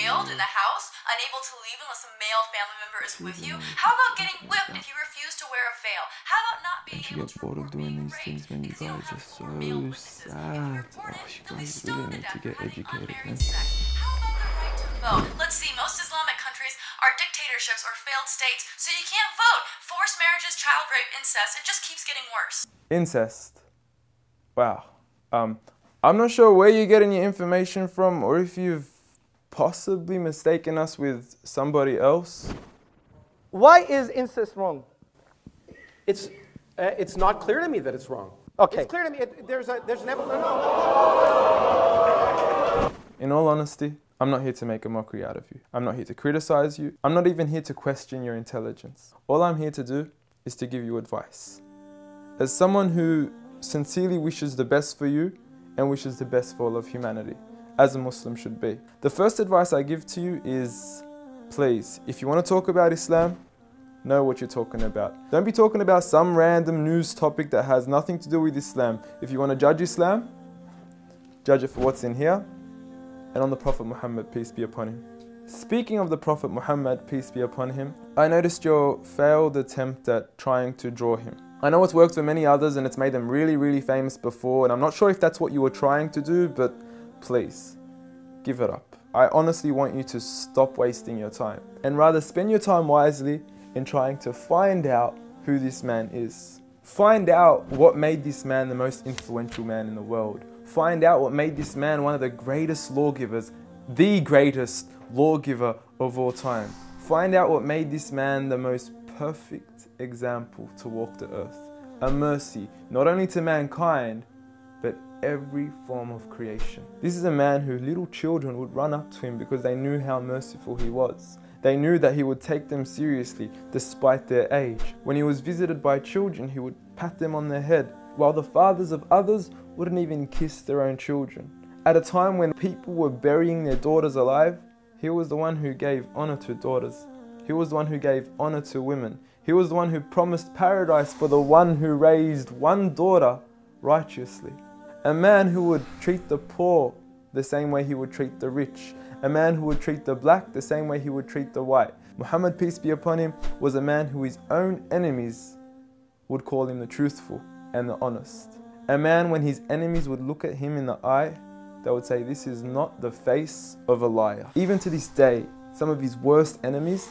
jailed in the house, unable to leave unless a male family member is with you? How about getting whipped if you refuse to wear a veil? How about not being able to bored of doing these things when you guys are so sad? Oh, you guys really need to get educated, man. How about the right to vote? Let's see, most Islamic countries are dictatorships or failed states, so you can't vote. Forced marriages, child rape, incest, it just keeps getting worse. Incest. Wow. I'm not sure where you're getting your information from, or if you've possibly mistaken us with somebody else. Why is incest wrong? It's not clear to me that it's wrong. Okay. It's clear to me. There's an evolution. In all honesty, I'm not here to make a mockery out of you. I'm not here to criticize you. I'm not even here to question your intelligence. All I'm here to do is to give you advice. As someone who sincerely wishes the best for you and wishes the best for all of humanity, as a Muslim should be. The first advice I give to you is, please, if you want to talk about Islam, know what you're talking about. Don't be talking about some random news topic that has nothing to do with Islam. If you want to judge Islam, judge it for what's in here and on the Prophet Muhammad, peace be upon him. Speaking of the Prophet Muhammad, peace be upon him, I noticed your failed attempt at trying to draw him. I know it's worked for many others and it's made them really, really famous before, and I'm not sure if that's what you were trying to do, but please, give it up. I honestly want you to stop wasting your time and rather spend your time wisely in trying to find out who this man is. Find out what made this man the most influential man in the world. Find out what made this man one of the greatest lawgivers, the greatest lawgiver of all time. Find out what made this man the most perfect example to walk the earth. A mercy, not only to mankind, but every form of creation. This is a man who little children would run up to him because they knew how merciful he was. They knew that he would take them seriously despite their age. When he was visited by children, he would pat them on their head, while the fathers of others wouldn't even kiss their own children. At a time when people were burying their daughters alive, he was the one who gave honor to daughters. He was the one who gave honor to women. He was the one who promised paradise for the one who raised one daughter righteously. A man who would treat the poor the same way he would treat the rich. A man who would treat the black the same way he would treat the white. Muhammad, peace be upon him, was a man who his own enemies would call him the truthful and the honest. A man, when his enemies would look at him in the eye, they would say, this is not the face of a liar. Even to this day, some of his worst enemies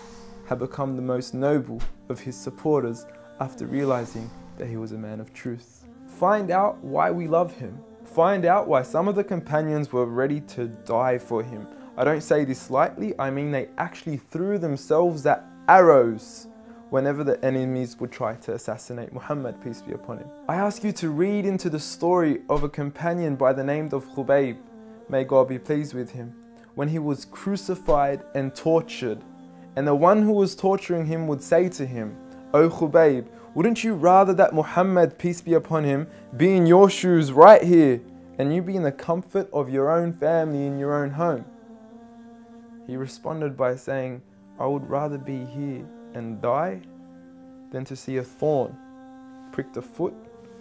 have become the most noble of his supporters after realizing that he was a man of truth. Find out why we love him. Find out why some of the companions were ready to die for him. I don't say this lightly, I mean they actually threw themselves at arrows whenever the enemies would try to assassinate Muhammad, peace be upon him. I ask you to read into the story of a companion by the name of Khubayb, may God be pleased with him, when he was crucified and tortured. And the one who was torturing him would say to him, "O Khubayb, wouldn't you rather that Muhammad, peace be upon him, be in your shoes right here, and you be in the comfort of your own family in your own home?" He responded by saying, "I would rather be here and die than to see a thorn prick the foot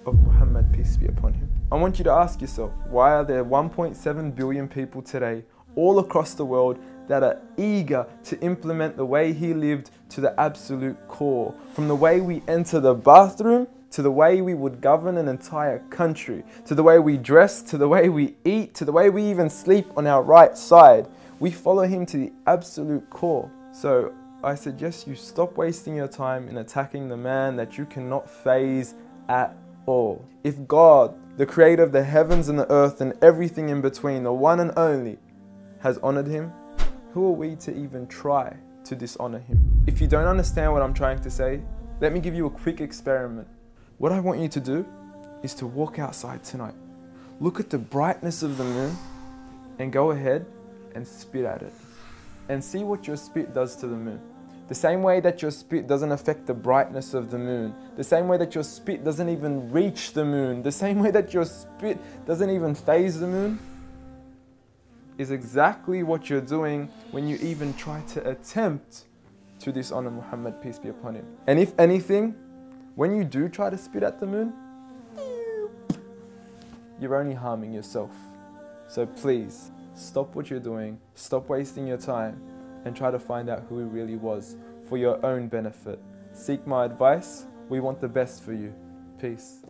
of Muhammad, peace be upon him." I want you to ask yourself, why are there 1.7 billion people today all across the world that are eager to implement the way he lived to the absolute core? From the way we enter the bathroom, to the way we would govern an entire country, to the way we dress, to the way we eat, to the way we even sleep on our right side. We follow him to the absolute core. So I suggest you stop wasting your time in attacking the man that you cannot faze at all. If God, the creator of the heavens and the earth and everything in between, the one and only, has honored him, who are we to even try to dishonor him? If you don't understand what I'm trying to say, let me give you a quick experiment. What I want you to do is to walk outside tonight, look at the brightness of the moon, and go ahead and spit at it. And see what your spit does to the moon. The same way that your spit doesn't affect the brightness of the moon, the same way that your spit doesn't even reach the moon, the same way that your spit doesn't even faze the moon, is exactly what you're doing when you even try to attempt to dishonor Muhammad, peace be upon him. And if anything, when you do try to spit at the moon, you're only harming yourself. So please, stop what you're doing, stop wasting your time, and try to find out who he really was for your own benefit. Seek my advice. We want the best for you. Peace.